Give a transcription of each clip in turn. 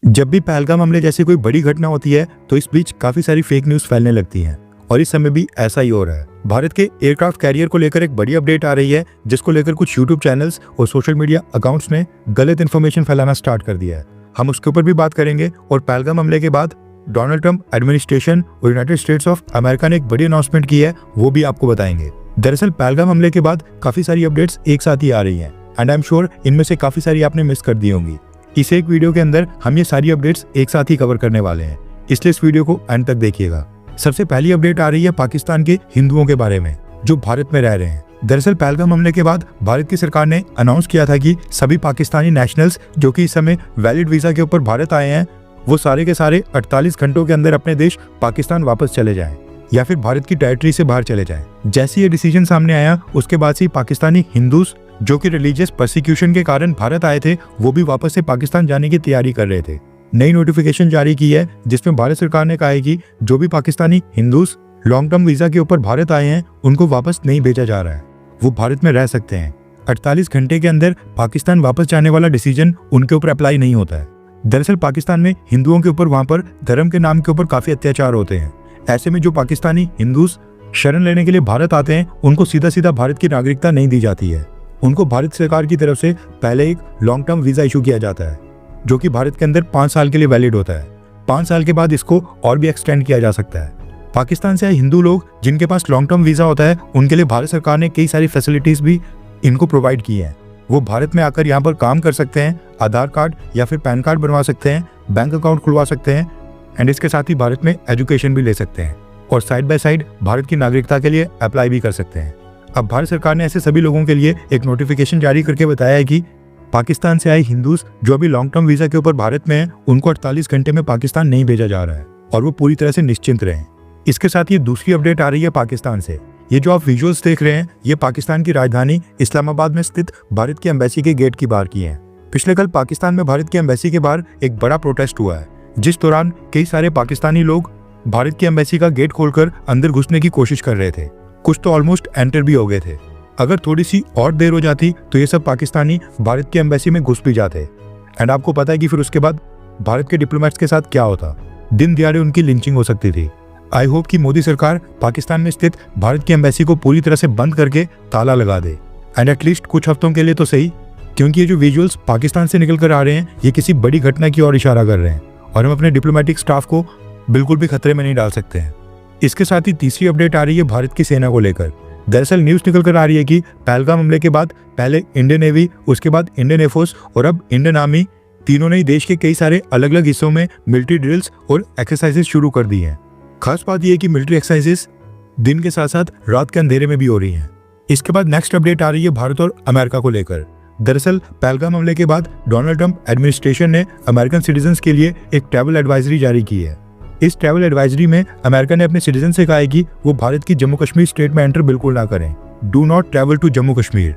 जब भी पहलगाम हमले जैसी कोई बड़ी घटना होती है तो इस बीच काफी सारी फेक न्यूज फैलने लगती हैं और इस समय भी ऐसा ही हो रहा है। भारत के एयरक्राफ्ट कैरियर को लेकर एक बड़ी अपडेट आ रही है, जिसको लेकर कुछ यूट्यूब चैनल्स और सोशल मीडिया अकाउंट्स ने गलत इन्फॉर्मेशन फैलाना स्टार्ट कर दिया है। हम उसके ऊपर भी बात करेंगे और पहलगाम हमले के बाद डोनाल्ड ट्रंप एडमिनिस्ट्रेशन और यूनाइटेड स्टेट्स ऑफ अमेरिका ने एक बड़ी अनाउंसमेंट की है, वो भी आपको बताएंगे। दरअसल पहलगाम हमले के बाद काफी सारी अपडेट्स एक साथ ही आ रही हैं एंड आई एम श्योर इनमें से काफी सारी आपने मिस कर दी होंगी। इस एक वीडियो के अंदर हम ये सारी अपडेट्स एक साथ ही कवर करने वाले हैं, इसलिए इस वीडियो को एंड तक देखिएगा। सबसे पहली अपडेट आ रही है पाकिस्तान के हिंदुओं के बारे में जो भारत में रह रहे हैं। दरअसल पहलगाम हमले के बाद भारत की सरकार ने अनाउंस किया था कि सभी पाकिस्तानी नेशनल्स जो कि इस समय वैलिड वीजा के ऊपर भारत आए हैं, वो सारे के सारे 48 घंटों के अंदर अपने देश पाकिस्तान वापस चले जाएं या फिर भारत की टेरिटरी से बाहर चले जाएं। जैसे ये डिसीजन सामने आया उसके बाद से पाकिस्तानी हिंदूज जो कि रिलीजियस परसिक्यूशन के कारण भारत आए थे, वो भी वापस से पाकिस्तान जाने की तैयारी कर रहे थे। नई नोटिफिकेशन जारी की है जिसमें भारत सरकार ने कहा है कि जो भी Pakistani Hindus long term visa के ऊपर भारत आए हैं उनको वापस नहीं भेजा जा रहा है, वो भारत में रह सकते हैं। 48 घंटे के अंदर पाकिस्तान वापस जाने वाला डिसीजन उनके ऊपर अप्लाई नहीं होता है। दरअसल पाकिस्तान में हिंदुओं के ऊपर वहां पर धर्म के नाम के ऊपर काफी अत्याचार होते हैं। ऐसे में जो पाकिस्तानी हिंदूज शरण लेने के लिए भारत आते हैं उनको सीधा सीधा भारत की नागरिकता नहीं दी जाती है। उनको भारत सरकार की तरफ से पहले एक लॉन्ग टर्म वीजा इशू किया जाता है जो कि भारत के अंदर 5 साल के लिए वैलिड होता है। 5 साल के बाद इसको और भी एक्सटेंड किया जा सकता है। पाकिस्तान से आए हिंदू लोग जिनके पास लॉन्ग टर्म वीजा होता है उनके लिए भारत सरकार ने कई सारी फैसिलिटीज भी इनको प्रोवाइड की हैं। वो भारत में आकर यहाँ पर काम कर सकते हैं, आधार कार्ड या फिर पैन कार्ड बनवा सकते हैं, बैंक अकाउंट खुलवा सकते हैं एंड इसके साथ ही भारत में एजुकेशन भी ले सकते हैं और साइड बाय साइड भारत की नागरिकता के लिए अप्लाई भी कर सकते हैं। अब भारत सरकार ने ऐसे सभी लोगों के लिए एक नोटिफिकेशन जारी करके बताया है कि पाकिस्तान से आए हिंदूज जो अभी लॉन्ग टर्म वीजा के ऊपर भारत में हैं उनको 48 घंटे में पाकिस्तान नहीं भेजा जा रहा है और वो पूरी तरह से निश्चिंत रहें। इसके साथ ही दूसरी अपडेट आ रही है पाकिस्तान से। ये जो आप विजुअल्स देख रहे हैं ये पाकिस्तान की राजधानी इस्लामाबाद में स्थित भारत की एम्बेसी के गेट की बाहर की है। पिछले कल पाकिस्तान में भारत की एम्बेसी के बाहर एक बड़ा प्रोटेस्ट हुआ है, जिस दौरान कई सारे पाकिस्तानी लोग भारत की एम्बेसी का गेट खोलकर अंदर घुसने की कोशिश कर रहे थे। कुछ तो ऑलमोस्ट एंटर भी हो गए थे। अगर थोड़ी सी और देर हो जाती तो ये सब पाकिस्तानी भारत की एम्बेसी में घुस भी जाते एंड आपको पता है कि फिर उसके बाद भारत के डिप्लोमेट्स के साथ क्या होता, दिन दिहाड़े उनकी लिंचिंग हो सकती थी। आई होप कि मोदी सरकार पाकिस्तान में स्थित भारत की एम्बेसी को पूरी तरह से बंद करके ताला लगा दे एंड एटलीस्ट कुछ हफ्तों के लिए तो सही, क्योंकि ये जो विजुअल्स पाकिस्तान से निकल कर आ रहे हैं ये किसी बड़ी घटना की ओर इशारा कर रहे हैं और हम अपने डिप्लोमेटिक स्टाफ को बिल्कुल भी खतरे में नहीं डाल सकते हैं। इसके साथ ही तीसरी अपडेट आ रही है भारत की सेना को लेकर। दरअसल न्यूज निकल कर आ रही है कि पहलगाम हमले के बाद पहले इंडियन नेवी, उसके बाद इंडियन एयरफोर्स और अब इंडियन आर्मी, तीनों ने देश के कई सारे अलग अलग हिस्सों में मिलिट्री ड्रिल्स और एक्सरसाइजेस शुरू कर दी हैं। खास बात यह है कि मिलिट्री एक्सरसाइजेस दिन के साथ साथ रात के अंधेरे में भी हो रही हैं। इसके बाद नेक्स्ट अपडेट आ रही है भारत और अमेरिका को लेकर। दरअसल पहलगाम हमले के बाद डोनाल्ड ट्रंप एडमिनिस्ट्रेशन ने अमेरिकन सिटीजन्स के लिए एक ट्रैवल एडवाइजरी जारी की है। इस ट्रैवल एडवाइजरी में अमेरिका ने अपने सिटीजन से कहा है कि वो भारत की जम्मू कश्मीर स्टेट में एंटर बिल्कुल ना करें। Do not travel to Jammu Kashmir.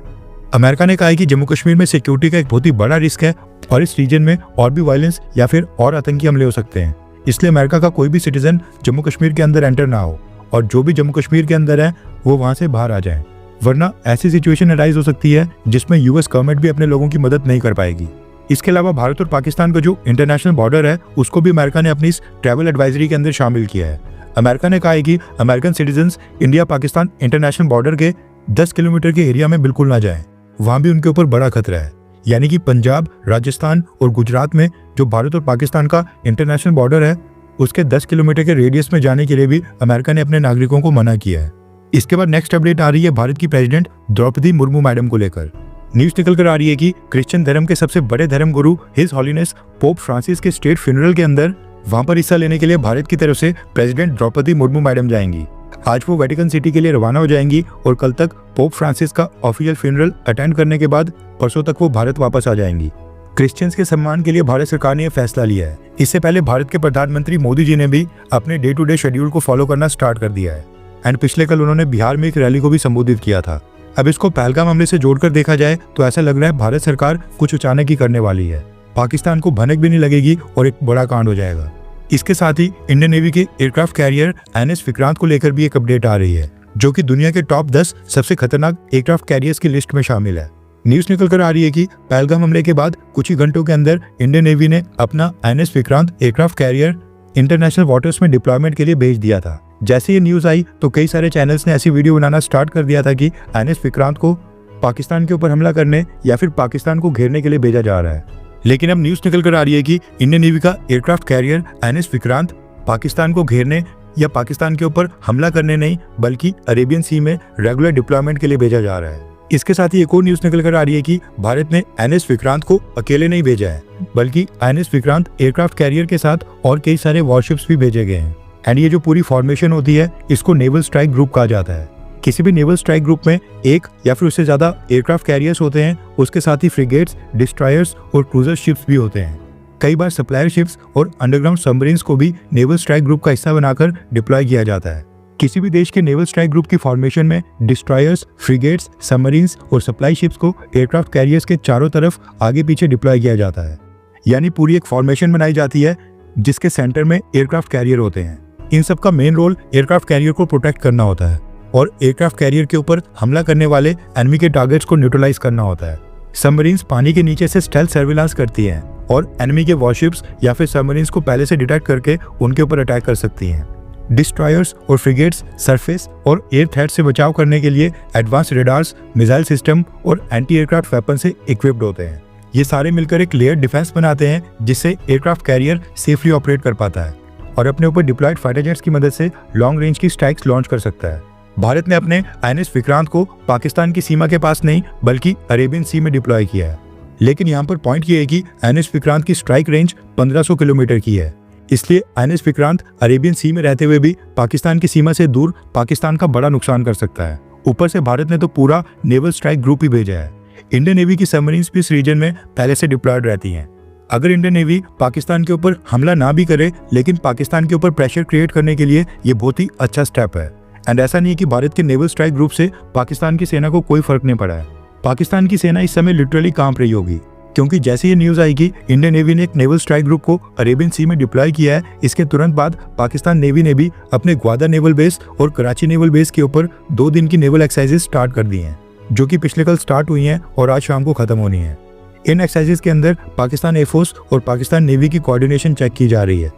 America ने कहा है कि जम्मू कश्मीर में सिक्योरिटी का एक बहुत ही बड़ा रिस्क है और इस रीजन में और भी वायलेंस या फिर और आतंकी हमले हो सकते हैं, इसलिए अमेरिका का कोई भी सिटीजन जम्मू कश्मीर के अंदर एंटर ना हो और जो भी जम्मू कश्मीर के अंदर है वो वहां से बाहर आ जाए, वरना ऐसी सिचुएशन अराइज हो सकती है जिसमें यूएस गवर्नमेंट भी अपने लोगों की मदद नहीं कर पाएगी। इसके अलावा भारत और पाकिस्तान का जो इंटरनेशनल बॉर्डर है उसको भी अमेरिका ने अपनी इस ट्रैवल एडवाइजरी के अंदर शामिल किया है। अमेरिका ने कहा है कि American citizens India Pakistan international border के 10 किलोमीटर के एरिया में बिल्कुल ना जाएं, वहां भी उनके ऊपर बड़ा खतरा है। यानी कि पंजाब, राजस्थान और गुजरात में जो भारत और पाकिस्तान का इंटरनेशनल बॉर्डर है उसके 10 किलोमीटर के रेडियस में जाने के लिए भी अमेरिका ने अपने नागरिकों को मना किया है। इसके बाद नेक्स्ट अपडेट आ रही है भारत की प्रेसिडेंट द्रौपदी मुर्मू मैडम को लेकर। न्यूज निकल कर आ रही है कि क्रिश्चियन धर्म के सबसे बड़े धर्म गुरु हिज हॉलीनेस पोप फ्रांसिस के स्टेट फ्यूनरल के अंदर वहां पर हिस्सा लेने के लिए भारत की तरफ से प्रेसिडेंट द्रौपदी मुर्मू मैडम जाएंगी। आज वो वेटिकन सिटी के लिए रवाना हो जाएंगी और कल तक पोप फ्रांसिस का ऑफिशियल फ्यूनरल अटेंड करने के बाद परसों तक वो भारत वापस आ जाएंगी। क्रिश्चियंस के सम्मान के लिए भारत सरकार ने यह फैसला लिया है। इससे पहले भारत के प्रधानमंत्री मोदी जी ने भी अपने डे टू डे शेड्यूल को फॉलो करना स्टार्ट कर दिया है एंड पिछले कल उन्होंने बिहार में एक रैली को भी संबोधित किया था। अब इसको पहलगाम हमले से जोड़कर देखा जाए तो ऐसा लग रहा है भारत सरकार कुछ अचानक ही करने वाली है। पाकिस्तान को भनक भी नहीं लगेगी और एक बड़ा कांड हो जाएगा। इसके साथ ही इंडियन नेवी के एयरक्राफ्ट कैरियर एनएस विक्रांत को लेकर भी एक अपडेट आ रही है, जो कि दुनिया के टॉप 10 सबसे खतरनाक एयरक्राफ्ट कैरियर्स की लिस्ट में शामिल है। न्यूज निकल कर आ रही है कि पहलगाम हमले के बाद कुछ ही घंटों के अंदर इंडियन नेवी ने अपना NS Vikrant aircraft carrier international waters में डिप्लॉयमेंट के लिए भेज दिया था। जैसे ये न्यूज आई तो कई सारे चैनल्स ने ऐसी वीडियो बनाना स्टार्ट कर दिया था कि NS विक्रांत को पाकिस्तान के ऊपर हमला करने या फिर पाकिस्तान को घेरने के लिए भेजा जा रहा है। लेकिन अब न्यूज निकल कर आ रही है कि इंडियन नेवी का aircraft carrier NS Vikrant Pakistan को घेरने या पाकिस्तान के ऊपर हमला करने नहीं बल्कि अरेबियन सी में रेगुलर डिप्लॉयमेंट के लिए भेजा जा रहा है। इसके साथ ही एक और न्यूज निकल कर आ रही है कि भारत ने NS विक्रांत को अकेले नहीं भेजा है बल्कि NS विक्रांत एयरक्राफ्ट कैरियर के साथ और कई सारे वॉरशिप्स भी भेजे गए हैं। एंड ये जो पूरी फॉर्मेशन होती है इसको नेवल स्ट्राइक ग्रुप कहा जाता है। किसी भी नेवल स्ट्राइक ग्रुप में एक या फिर उससे ज्यादा एयरक्राफ्ट कैरियर्स होते हैं, उसके साथ ही फ्रिगेट्स, डिस्ट्रॉयर्स और क्रूजर शिप्स भी होते हैं। कई बार सप्लायर शिप्स और अंडरग्राउंड सबमरीन्स को भी नेवल स्ट्राइक ग्रुप का हिस्सा बनाकर डिप्लॉय किया जाता है। किसी भी देश के नेवल स्ट्राइक ग्रुप की फॉर्मेशन में डिस्ट्रॉयर्स, फ्रिगेट्स, सबमरीन्स और सप्लाई शिप्स को एयरक्राफ्ट कैरियर्स के चारों तरफ आगे पीछे डिप्लॉय किया जाता है। यानी पूरी एक फॉर्मेशन बनाई जाती है जिसके सेंटर में एयरक्राफ्ट कैरियर होते हैं। इन सब का मेन रोल एयरक्राफ्ट कैरियर को प्रोटेक्ट करना होता है और एयरक्राफ्ट कैरियर के ऊपर हमला करने वाले एनिमी के टारगेट्स को न्यूट्रलाइज करना होता है। सबमरीन्स पानी के नीचे से स्टेल्थ सर्विलांस करती हैं और एनिमी के वॉरशिप्स या फिर सबमरीन्स को पहले से डिटेक्ट करके उनके ऊपर अटैक कर सकती हैं। डिस्ट्रॉयर्स और फ्रिगेट्स सरफेस और एयर थ्रेट से बचाव करने के लिए एडवांस रेडार्स, मिसाइल सिस्टम और एंटी एयरक्राफ्ट वेपन से इक्विप्ड होते हैं। ये सारे मिलकर एक लेयर डिफेंस बनाते हैं जिससे एयरक्राफ्ट कैरियर सेफली ऑपरेट कर पाता है और अपने ऊपर डिप्लॉयड फाइटर जेट्स की मदद से लॉन्ग रेंज की स्ट्राइक्स लॉन्च कर सकता है। भारत ने अपने NS विक्रांत को पाकिस्तान की सीमा के पास नहीं बल्कि अरेबियन सी में डिप्लॉय किया है। लेकिन यहाँ पर पॉइंट ये है कि NS विक्रांत की स्ट्राइक रेंज 1500 किलोमीटर की है, इसलिए NS विक्रांत अरेबियन सी में रहते हुए भी पाकिस्तान की सीमा से दूर पाकिस्तान का बड़ा नुकसान कर सकता है। ऊपर से भारत ने तो पूरा नेवल स्ट्राइक ग्रुप ही भेजा है। इंडियन नेवी की सबमरीन्स भी इस रीजन में पहले से डिप्लॉयड रहती हैं। अगर इंडियन नेवी पाकिस्तान के ऊपर हमला ना भी करे लेकिन पाकिस्तान के ऊपर प्रेशर क्रिएट करने के लिए ये बहुत ही अच्छा स्टेप है। एंड ऐसा नहीं है कि भारत के नेवल स्ट्राइक ग्रुप से पाकिस्तान की सेना को कोई फर्क नहीं पड़ा है। पाकिस्तान की सेना इस समय लिटरली कांप रही होगी क्योंकि जैसे ये न्यूज आई कि इंडियन नेवी ने एक नेवल स्ट्राइक ग्रुप को अरेबियन सी में डिप्लॉय किया है, इसके तुरंत बाद पाकिस्तान नेवी ने भी अपने ग्वादर नेवल बेस और कराची नेवल बेस के ऊपर 2 दिन की नेवल एक्सरसाइजेस स्टार्ट कर दी हैं, जो कि पिछले कल स्टार्ट हुई हैं और आज शाम को खत्म होनी है। इन एक्सरसाइजेस के अंदर पाकिस्तान एयरफोर्स और पाकिस्तान नेवी की कोऑर्डिनेशन चेक की जा रही है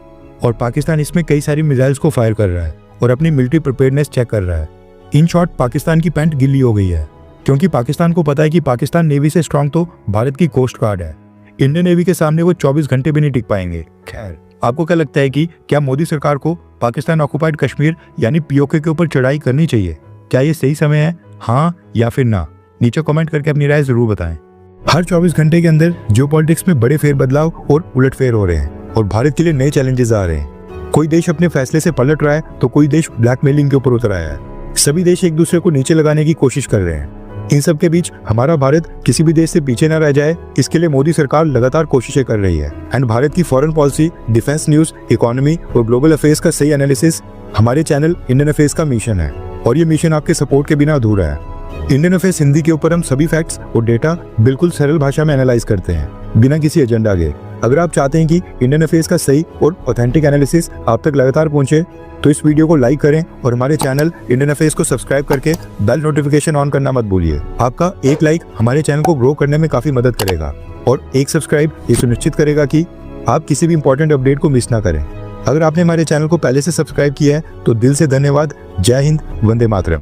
और पाकिस्तान इसमें कई सारी मिसाइल्स को फायर कर रहा है और अपनी मिलिट्री प्रिपेयर्डनेस चेक कर रहा है। इन शॉर्ट पाकिस्तान की पैंट गिल्ली हो गई है क्योंकि पाकिस्तान को पता है कि पाकिस्तान नेवी से स्ट्रांग तो भारत की कोस्ट गार्ड है। इंडियन नेवी के सामने वो 24 घंटे भी नहीं टिक पाएंगे। खैर, आपको क्या लगता है कि क्या मोदी सरकार को पाकिस्तान ऑक्युपाइड कश्मीर यानी POK के ऊपर चढ़ाई करनी चाहिए? क्या ये सही समय है, हाँ या फिर ना? नीचे कमेंट करके अपनी राय जरूर बताएं। हर 24 घंटे के अंदर जियोपॉलिटिक्स में बड़े फेरबदलाव और उलटफेर हो रहे हैं और भारत के लिए नए चैलेंजेस आ रहे हैं। कोई देश अपने फैसले से पलट रहा है तो कोई देश ब्लैकमेलिंग के ऊपर उतर आया है। सभी देश एक दूसरे को नीचे लगाने की कोशिश कर रहे हैं। इन सब के बीच हमारा भारत किसी भी देश से पीछे न रह जाए, इसके लिए मोदी सरकार लगातार कोशिशें कर रही है। एंड भारत की foreign policy, defence news, economy और ग्लोबल अफेयर्स का सही एनालिसिस हमारे चैनल इंडियन अफेयर्स का मिशन है और ये मिशन आपके सपोर्ट के बिना अधूरा है। इंडियन अफेयर्स हिंदी के ऊपर हम सभी फैक्ट्स और डेटा बिल्कुल सरल भाषा में एनालाइज करते हैं बिना किसी एजेंडा के। अगर आप चाहते हैं कि इंडियन अफेयर्स का सही और ऑथेंटिक एनालिसिस आप तक लगातार पहुंचे तो इस वीडियो को लाइक करें और हमारे चैनल इंडियन अफेयर्स को सब्सक्राइब करके बेल नोटिफिकेशन ऑन करना मत भूलिए। आपका एक लाइक हमारे चैनल को ग्रो करने में काफी मदद करेगा और एक सब्सक्राइब ये सुनिश्चित करेगा कि आप किसी भी इंपॉर्टेंट अपडेट को मिस ना करें। अगर आपने हमारे चैनल को पहले से सब्सक्राइब किया है तो दिल से धन्यवाद। जय हिंद, वंदे मातरम।